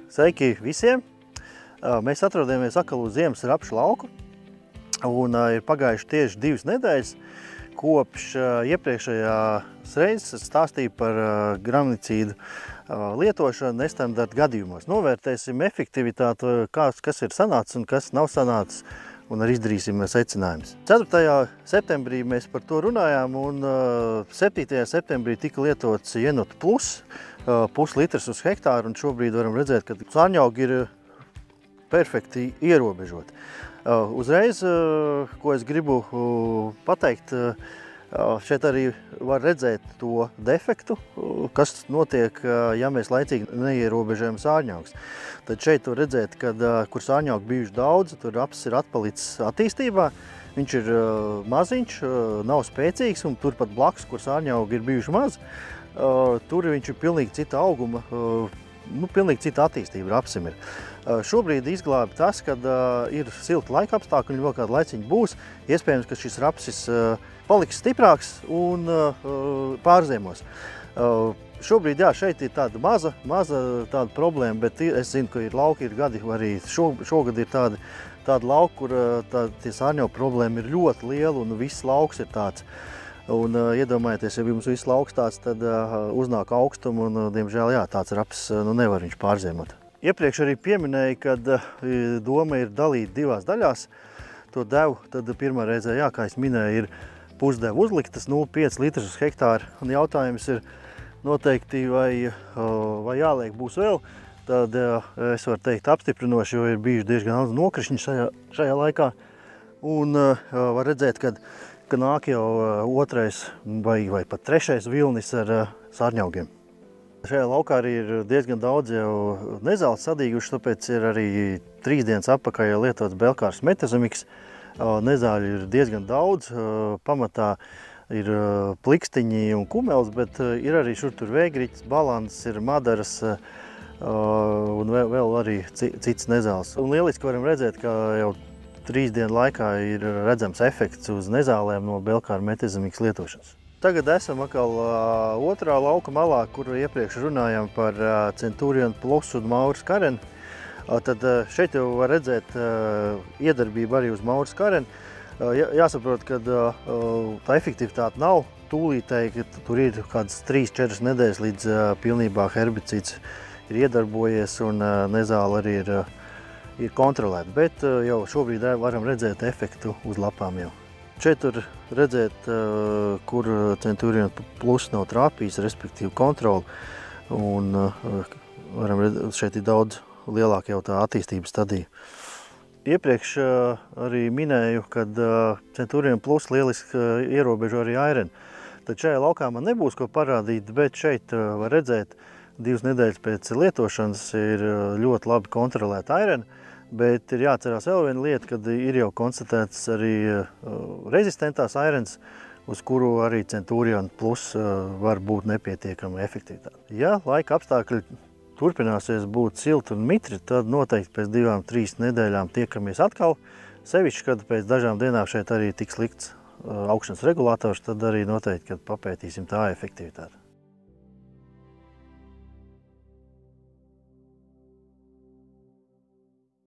Sveiki visiem! Mēs atrodamies atkal uz ziemas rapšu lauku un ir pagājuši tieši 2 nedēļas kopš iepriekšējās reizes stāstīju par gramnicīdu lietošanu nestandarta gadījumos. Novērtēsim efektivitāti, kas ir sanācis un kas nav sanācis, un arī izdarīsim secinājumus. 4. septembrī mēs par to runājām, un 7. septembrī tika lietots Jenot Plus, puslitrs uz hektāru, un šobrīd varam redzēt, ka sārņaugi ir perfekti ierobežoti. Uzreiz, ko es gribu pateikt, šeit arī var redzēt to defektu, kas notiek, ja mēs laicīgi neierobežojam sārņaugus. Tad šeit var redzēt, kad, kur sārņaugi bijuši daudz, tur rapsis ir atpalicis attīstībā, viņš ir maziņš, nav spēcīgs, un turpat blakus, kur sārņaugi ir bijuši maz, tur viņš ir pilnīgi cita auguma, pilnīgi cita attīstība rapsim ir. Šobrīd izglābi tas, kad ir silti laika apstākļi un vēl kādu laiciņu būs. Iespējams, ka šis rapsis paliks stiprāks un pārziemos. Šobrīd, jā, šeit ir tāda maza tāda problēma, bet es zinu, ka ir lauki, ir gadi, arī šogad ir tāda lauka, kur tie sārņaugu problēma ir ļoti liela un viss lauks ir tāds. Un iedomājieties, ja jums viss lauks tāds, tad uznāk augstumu un, diemžēl, jā, tāds rapsis, nevar viņš pārziemot. Iepriekš arī pieminēju, kad doma ir dalīta 2 daļās. To devu, tad pirmā reizē, jā, kā es minēju, ir pusdevu uzliktas 0,5 litrus uz hektāru. Un jautājums ir noteikti, vai jāliek būs vēl. Tad es varu teikt apstiprinoši, jo ir bijuši diezgan daudz nokrišņi šajā laikā. Un var redzēt, ka nāk jau 2. vai pat 3. vilnis ar sārņaugiem. Šajā laukā arī ir diezgan daudz jau nezāles sadīguši, tāpēc ir arī 3 dienas atpakaļ lietots Belkārs metazemiks. Nezāļu ir diezgan daudz, pamatā ir plikstiņi un kumels, bet ir arī šur tur vēgriķis, balans, ir madaras un vēl arī cits nezāles. Un lieliski varam redzēt, ka jau 3 dienu laikā ir redzams efekts uz nezālēm no Belkāra metazemiks lietošanas. Tagad esam atkal 2. lauka malā, kur iepriekš runājām par Centurion Plus un Mauras Kareni. Tad šeit jau var redzēt iedarbību arī uz Mauras Kareni. Jāsaprot, ka tā efektivitāte nav tūlītēji, ka tur ir kādas 3-4 nedēļas līdz pilnībā herbicīds ir iedarbojies un nezāle arī ir kontrolēta. Bet jau šobrīd varam redzēt efektu uz lapām jau. Šeit var redzēt, kur Centurion Plus nav trāpījis, respektīvi kontroli. Un varam redzēt, šeit ir daudz lielāka jau tā attīstības stadija. Iepriekš arī minēju, kad Centurion Plus lieliski ierobežo arī aireni. Tad šajā laukā man nebūs ko parādīt, bet šeit var redzēt, 2 nedēļas pēc lietošanas ir ļoti labi kontrolēta aireni. Bet ir jāatcerās vēl viena lieta, kad ir jau konstatēts arī rezistentās airens, uz kuru arī Centurion Plus var būt nepietiekama efektivitāte. Ja laika apstākļi turpināsies būt silti un mitri, tad noteikti pēc 2-3 nedēļām tiekamies atkal. Sevišķi, kad pēc dažām dienām šeit arī tiks likts augšanas regulators, tad arī noteikti, kad papētīsim tā efektivitāti.